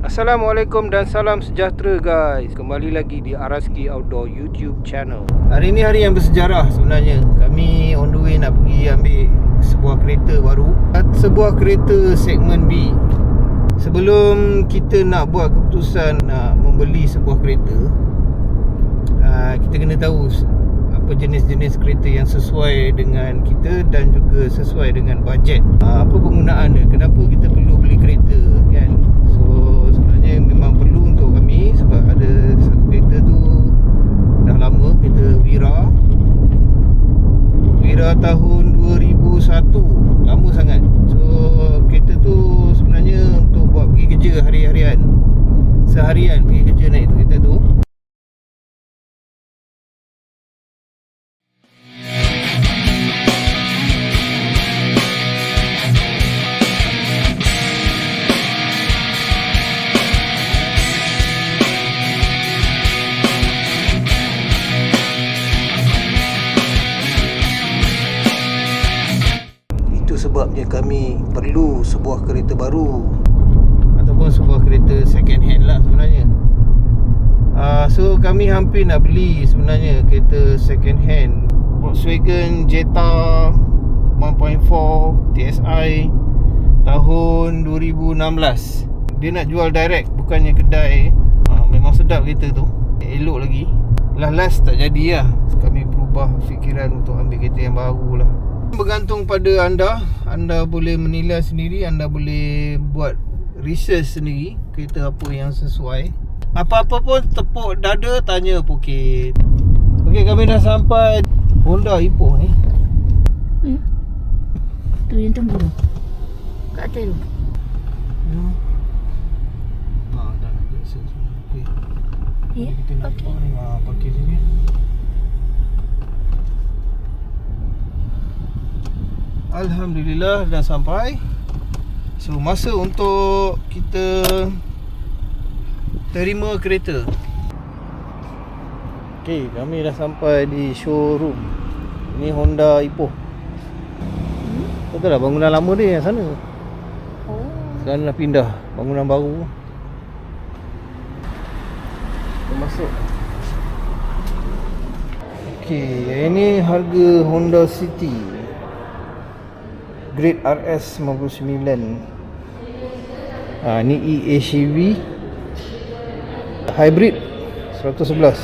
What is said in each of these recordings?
Assalamualaikum dan salam sejahtera guys. Kembali lagi di Araski Outdoor YouTube channel. Hari ni hari yang bersejarah sebenarnya. Kami on the way nak pergi ambil sebuah kereta baru, sebuah kereta segmen B. Sebelum kita nak buat keputusan nak membeli sebuah kereta, kita kena tahu apa jenis-jenis kereta yang sesuai dengan kita dan juga sesuai dengan bajet. Apa penggunaan dia, kenapa kita perlu beli kereta kan. So sebenarnya memang perlu untuk kami sebab ada satu kereta tu dah lama, kereta Wira tahun 2001, lama sangat. So kereta tu sebenarnya untuk buat pergi kerja hari-harian, seharian pergi kerja naik tu kereta tu. Sebabnya kami perlu sebuah kereta baru ataupun sebuah kereta second hand lah sebenarnya. So kami hampir nak beli sebenarnya kereta second hand Volkswagen Jetta 1.4 TSI tahun 2016. Dia nak jual direct, bukannya kedai. Memang sedap kereta tu, elok lagi. Last tak jadi lah. Kami berubah fikiran untuk ambil kereta yang baru lah. Bergantung pada anda. Anda boleh menilai sendiri, anda boleh buat research sendiri kereta apa yang sesuai. Apa-apa pun tepuk dada, tanya Pokit. Okey, kami dah sampai Honda Ipoh ni. Tu yang tunggu tu, kat atas tu. Dah research. Okey. Ya, Kita nak okey. parkir sini. Alhamdulillah dah sampai. So masa untuk kita terima kereta. Okey, kami dah sampai di showroom. Ini Honda Ipoh. Betul lah, bangunan lama dia yang sana. Oh. Sekarang dah pindah bangunan baru. Kita masuk. Okey, ini harga Honda City Grade RS 59. Ni EACV Hybrid 111.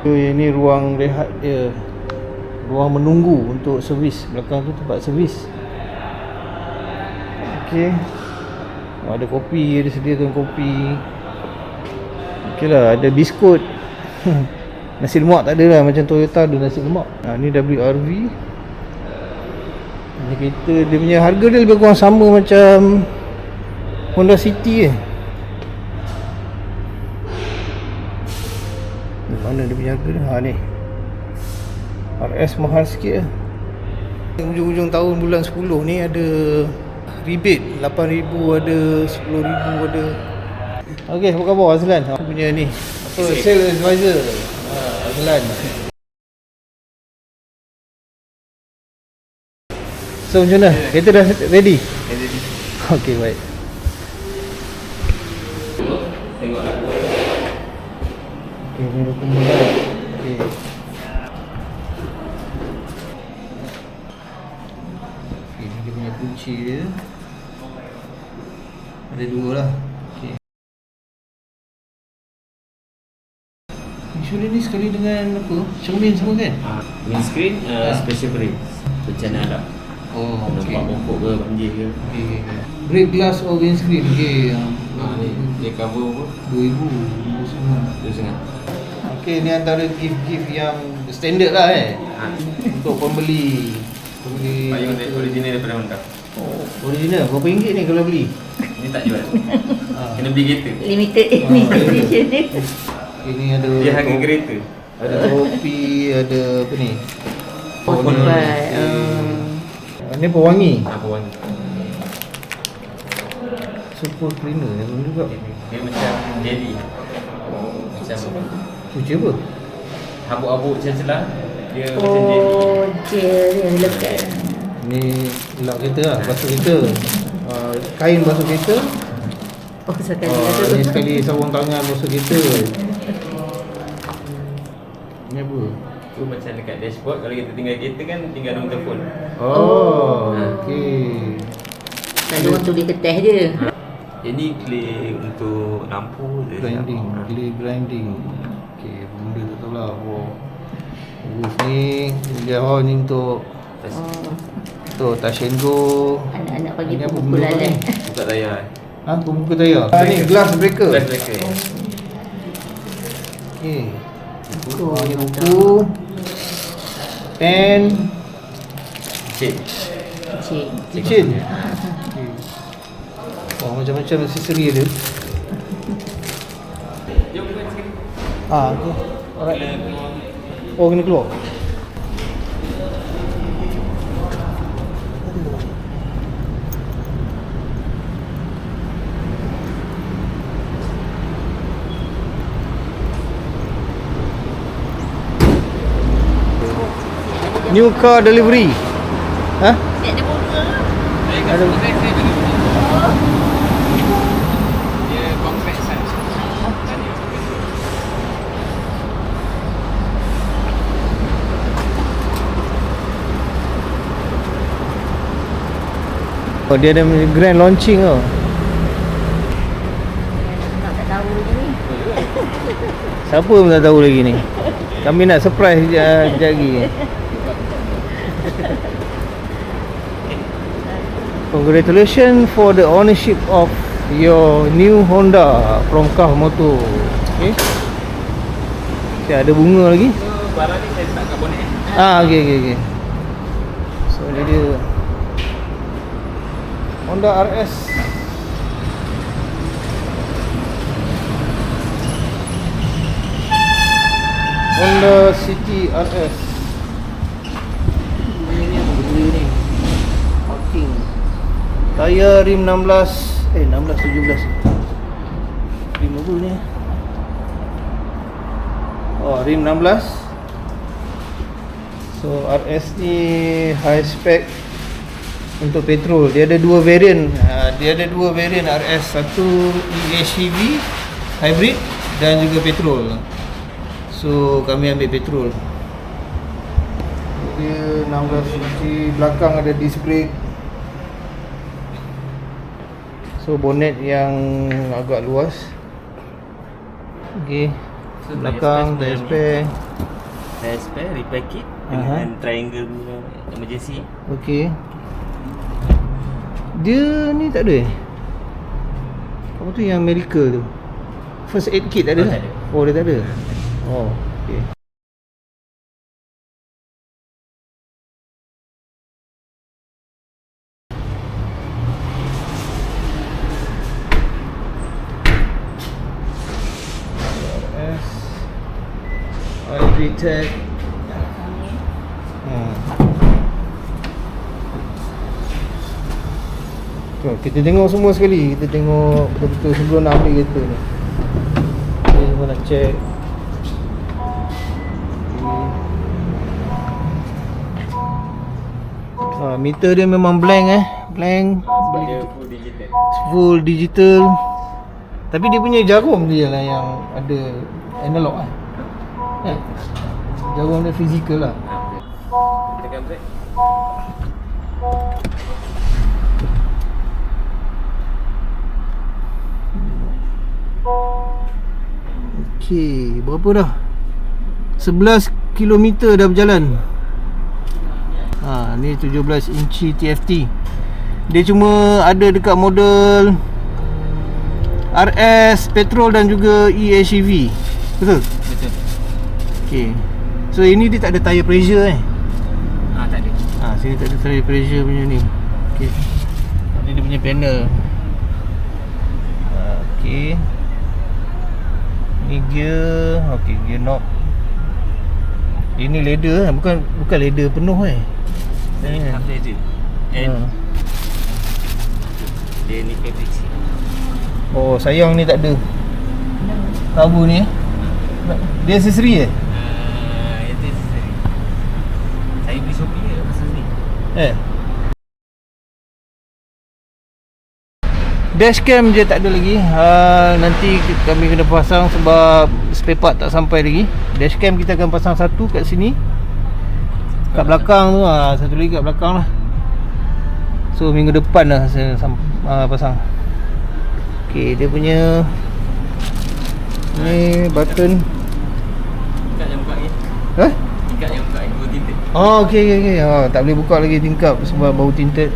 So, ini ruang rehat dia, ruang menunggu untuk servis. Belakang tu tempat servis. Okey. Ada kopi, dia sediakan kopi. Okey lah, ada biskut. Nasi lemak tak ada lah, macam Toyota ada nasi lemak. Ni WRV. Ni kereta, dia punya harga dia lebih kurang sama macam Honda City je. Mana dia punya harga dia? Ni RS mahal sikit lah. Hujung-hujung tahun bulan 10 ni ada rebate 8,000, ada 10,000 ada. Okey, apa khabar Azlan? Aku punya ni apa, sales advisor. Azlan. So macam mana? Kereta dah ready? Ready. Okey, baik. Tengoklah. Okey, ni dokumen dah. Okey. Okey, ni dia punya kunci dia. Ada dua lah. Okey. Insurans ni sekali dengan apa? Cermin semua kan? Windscreen, special brake. Bencana alam. Oh, okey. Nampak pokok ke, banjir ke. Okey. Brake glass or windscreen. Okey. Ni dia cover apa? 2,000 semua. 2.5. Okey, ni antara gift-gift yang standard lah untuk pembeli. Payung original daripada Honda. Oh, original. Berapa ringgit ni kalau beli? Ni tak jual. Kena beli kereta. Limited edition dia. Ini ada Dia harga kereta. ada topi, ada apa ni? Ni pewangi. Apa warna? Super cleaner ni juga. Dia macam jelly. Macam Cuci apa? habuk-habuk celah-celah. Dia macam jelly. Oh, gel yang lekat. Ni lap kereta lah, basuh kereta. Kain basuh kereta. Oh, sekali Ni sekali sarung tangan masuk kereta. Ni apa? Tu macam dekat dashboard. Kalau kita tinggal kereta kan tinggal nombor telefon. Okey. Kalau orang tulis kertas je. Jadi clear untuk lampu je. Grinding, clear grinding. Okey, benda tak tahu lah. Roof ni, dia ni untuk touch and go. Anak-anak pagi Ini apa pukul benda lalat. ni? Buka layar. Ha, pembuka tayar. Ni glass breaker. Glass breaker. Okey. Ni buku. Pen. Cik. Cik. Kitchen. Okey. Oh, macam-macam aksesori ada. Jom buka sikit. Okay. Alright. Oh, kena keluar. New car delivery. Ha? Dia ada bunga. Ada. Dia compact size. Oh, dia ada grand launching tau. Tak tahu lagi ni. Siapa pun tak tahu lagi ni. Kami nak surprise sekejap lagi. Congratulations for the ownership of your new Honda from Kah Motor. Okay. Okay, ada bunga lagi. So barang ni saya letak kat bonet. Okay. So ni dia Honda RS. Honda City RS. Ini apa benda ni? Parking. Tayar rim 16 17. Rim apa ni? Oh, rim 16. So RS ni high spec untuk petrol. Dia ada dua variant. RS, satu EHEV hybrid dan juga petrol. So kami ambil petrol. Dia 16 inci, belakang ada disc brake. So bonnet yang agak luas. Okey. So, Belakang tayar spare. Tayar spare, repair kit dengan triangle punya emergency. Okey. Dia ni tak ada apa tu yang medical tu? First aid kit tak ada? Oh, tak ada. Oh, dia tak ada. Oh, okey. Tag. So, kita tengok semua sekali. Kita tengok betul-betul sebelum nak ambil kereta ni. Kita semua nak check. Meter dia memang blank blank. Sebab dia full digital. Full digital. Tapi dia punya jarum dia lah yang ada analog jarum dia fizikal lah. Tekan brake. Okey, berapa dah? 11 km dah berjalan. Ni 17 inci TFT. Dia cuma ada dekat model RS petrol dan juga EHEV. Betul? Betul. Okey. So ini dia tak ada tire pressure Tak ada. Sini tak ada tire pressure punya ni. Okey. Ni dia punya panel. Okey. Ni gear, okey, gear knob. Ini leather bukan leather penuh Ini half leather. And dia ni fabric. Oh, sayang ni tak ada tabu ni Dia aksesori Itu aksesori. Saya beli Shopee je pasal ni. Dashcam je tak ada lagi. Nanti kami kena pasang sebab spare part tak sampai lagi. Dashcam kita akan pasang satu kat sini, kat belakang tu, satu lagi kat belakang lah. So minggu depan lah saya pasang. Okay, dia punya ni button. Tingkap yang buka ni. Hah? Tingkap yang buka ni baru tinted. Oh, okey. Tak boleh buka lagi tingkap sebab bau tinted.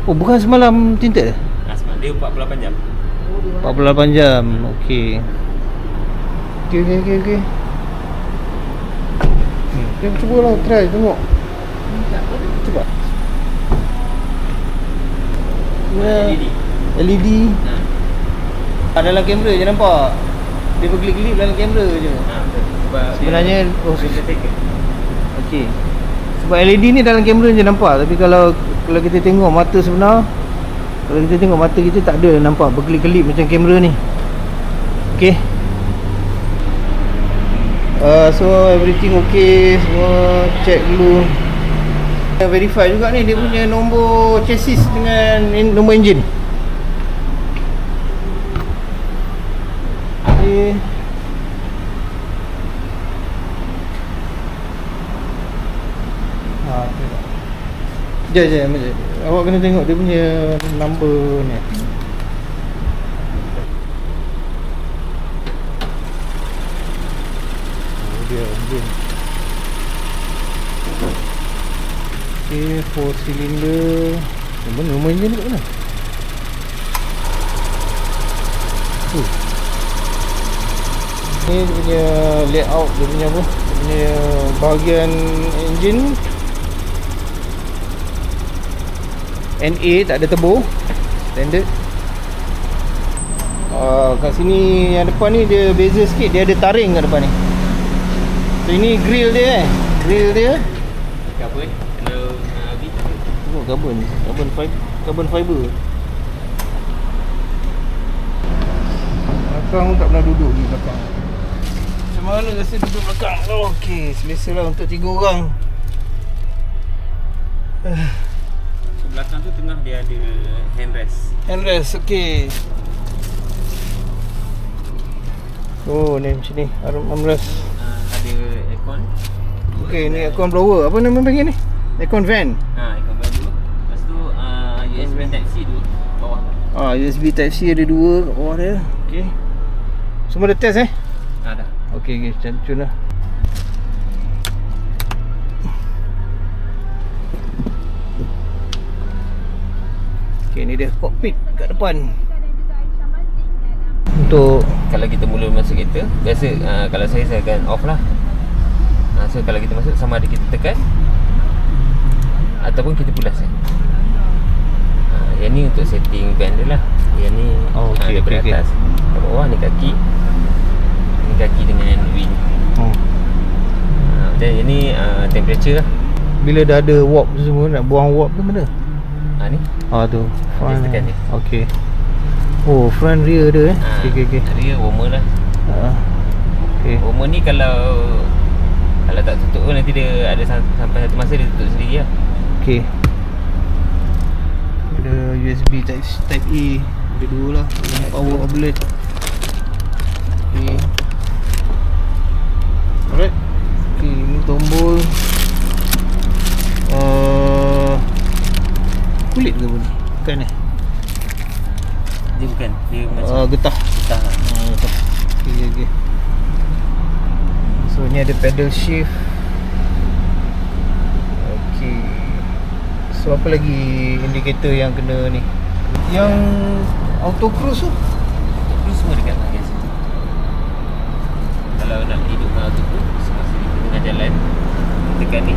Oh, bukan semalam tinted? Semalam dia 48 jam. 48 jam. Okey. Okey. Kita cubalah try tengok. Cuba. LED. Dalam kamera je nampak. Dia berkelip-kelip dalam kamera je. Sebab Sebenarnya filter taker. okey. Sebab LED ni dalam kamera je nampak, tapi kalau kita tengok mata sebenar, kalau kita tengok mata kita tak ada nampak berkelip-kelip macam kamera ni. Okey. So everything okay, semua check dulu. Verify juga ni dia punya nombor chassis dengan nombor enjin. Okey. Sekejap. Awak kena tengok dia punya number ni. Dia enjin. Okay, 4 cylinder. Mana nombor enjin ni kat mana? Ni dia punya layout, dia punya apa? Dia punya bahagian enjin. NA tak ada turbo, standard. Kat sini yang depan ni dia beza sikit, dia ada taring kat depan ni. So ini grill dia grill dia Carbon. Kalau habis tengok carbon fiber. Belakang tak pernah duduk ni belakang. Macam mana rasa duduk belakang? Okey, selesa lah untuk 3 orang. belakang tu tengah dia ada handrest. Okey. Oh, ni macam ni armrest. Ada aircon. Okey, ni aircon blower. Apa nama panggil ni? Aircon van. Aircon van dulu. Lepas tu USB Type C dulu bawah. USB Type C ada 2 kat bawah dia. Okey. Semua dah test Dah. Okey, cun lah. Okey, ni dia cockpit kat depan. Untuk Kalau kita mula masuk kereta, biasa kalau saya akan off lah. So kalau kita masuk, sama ada kita tekan ataupun kita pulas yang ni untuk setting van dia lah. Yang ni daripada atas ke bawah, ni kaki. Ni kaki dengan wing. Dan yang ni temperature lah. bila dah ada warp tu semua, nak buang warp tu mana? Ni tu front. tekan ni. Okey. Oh, front rear dia Okey. Rear warmer lah. Okey. Warmer ni kalau tak tutup pun nanti dia ada sampai satu masa dia tutup sendiri lah. Okey. Ada USB type A. Ada 2 lah. Power outlet. Okey. Alright. Okey, ni tombol. Kulit ke apa ni? Bukan Dia bukan. Dia macam getah. getah lah. Getah. Okey. So ni ada pedal shift. Okey. So apa lagi indikator yang kena ni? Yang auto cruise tu? Terus semua dekat bahagian situ. Kalau nak hidupkan auto cruise semasa kita tengah jalan, kita tekan ni.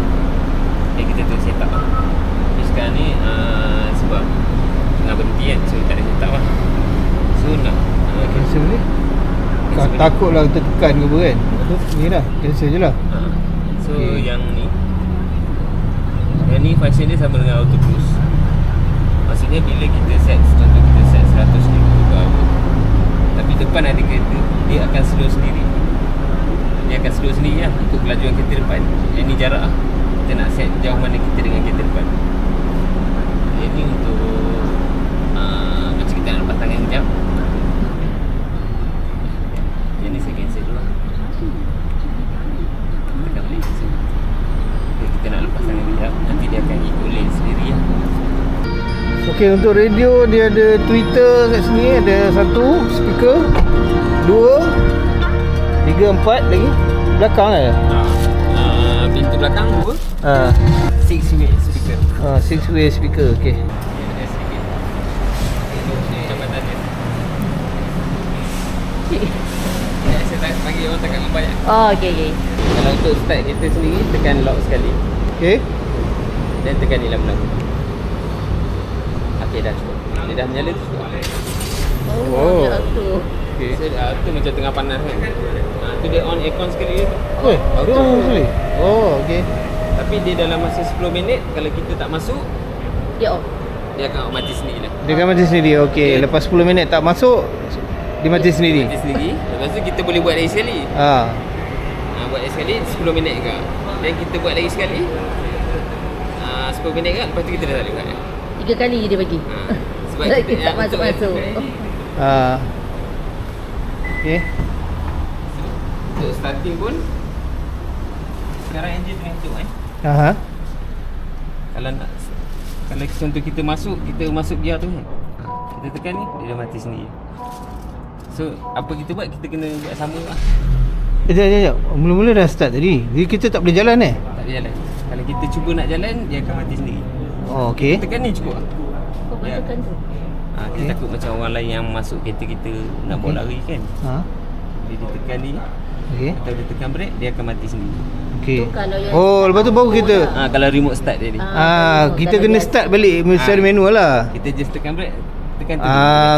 Dan kita terus set up lah. Tapi sekarang ni sebab tengah berhenti kan, so tak ada set up lah. So nak Cancel ni? Takutlah kita tekan ke apa kan? Ni lah, cancel je lah. So yang ni function dia sama dengan auto cruise. Maksudnya bila kita set, contoh kita set 100 km ke apa, tapi depan ada kereta, dia akan slow sendiri. Dia akan slow sendiri lah untuk kelajuan kereta depan. Yang ni jarak lah, kita nak set jauh mana kita dengan kereta depan. Yang ni untuk macam kita nak Okey, untuk radio dia ada tweeter kat sini, ada 1 speaker, 2, 3, 4 lagi. Belakang ada. Pintu belakang 2. Ha. 6-way speaker. 6-way speaker. Okey. Ada sikit. Ini jabatan dia. Saya tak bagi orang tekan lambat ya. Oh, okey. Kalau untuk start kereta sendiri, tekan lock sekali. Okey. Dan tekan ni lama-lama. Okey, dah cukup. Dia dah menyala tu cukup. Oh. Ada tu. Okey. So, tu macam tengah panas kan. Tu dia on aircon sekali je. Dia on sekali. Oh, okey. Tapi dia dalam masa 10 minit, kalau kita tak masuk, Ya, oh. dia akan mati sendiri lah. Dia akan mati sendiri. Okey, lepas 10 minit tak masuk, dia mati sendiri. Mati sendiri. Lepas tu kita boleh buat lagi sekali. Buat lagi sekali 10 minit ke. Dan kita buat lagi sekali 10 minit ke. Lepas tu kita dah tak boleh buat. 3 kali je dia bagi. Sebab kita tak masuk-masuk. Okey. Untuk starting pun, sekarang enjin tengah hidup Aha. Kalau contoh kita masuk gear tu kan, kita tekan ni, dia dah mati sendiri. So apa kita buat, kita kena buat sama lah. Sekejap. Mula-mula dah start tadi. Jadi kita tak boleh jalan Tak boleh jalan. Kalau kita cuba nak jalan, dia akan mati sendiri. Oh, okey. Tekan ni cukup lah. Kau Ya. masukkan tu. Kita Okey. takut macam orang lain yang masuk kereta kita nak bawa lari kan. Dia tekan ni, Okey. atau dia tekan brake, dia akan mati sendiri. Okey. Tu kalau yang Oh, lepas tu baru kita Kalau remote start dia ni, kita kena start balik secara manual lah. kita just tekan brake, tekan tu.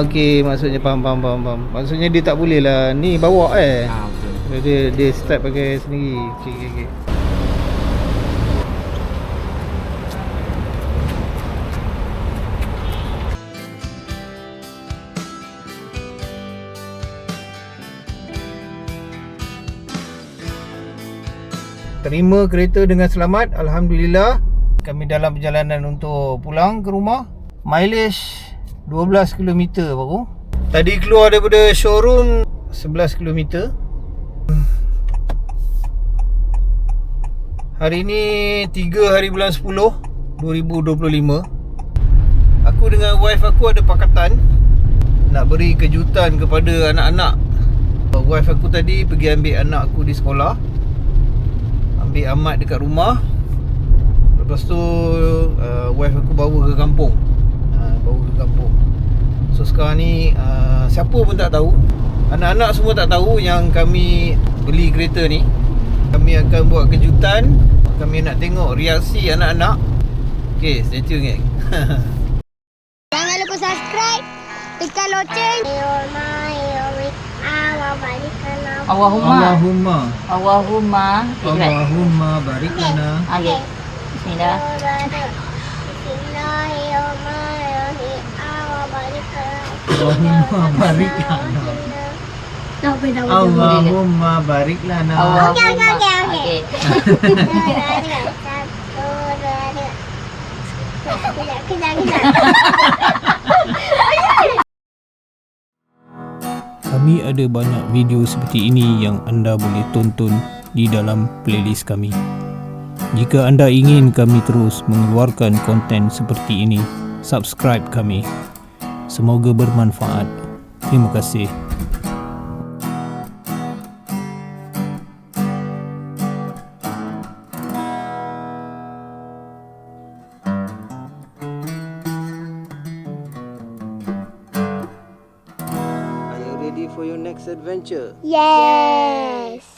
Okey, maksudnya faham. Maksudnya dia tak boleh lah ni bawa Betul. Dia start pakai sendiri. Okey. Terima kereta dengan selamat. Alhamdulillah. Kami dalam perjalanan untuk pulang ke rumah. Mileage 12 km baru. Tadi keluar daripada showroom 11 km. Hari ni 3 hari bulan 10 2025. Aku dengan wife aku ada pakatan nak beri kejutan kepada anak-anak. Wife aku tadi pergi ambil anak aku di sekolah, ambil Ahmad dekat rumah. Lepas tu wife aku bawa ke kampung. So sekarang ni siapa pun tak tahu, anak-anak semua tak tahu yang kami beli kereta ni. Kami akan buat kejutan. Kami nak tengok reaksi anak-anak. Okay, stay tune gang. Jangan lupa subscribe, tekan loceng. Allahumma. Allahumma Allahumma. Allahumma barik lana. Okey. Bismillah. Allahumma barik lana. Allahumma barik lana. Allahumma. Okey. Kejap. Kami ada banyak video seperti ini yang anda boleh tonton di dalam playlist kami. Jika anda ingin kami terus mengeluarkan konten seperti ini, subscribe kami. Semoga bermanfaat. Terima kasih. Are you ready for your next adventure? Yes.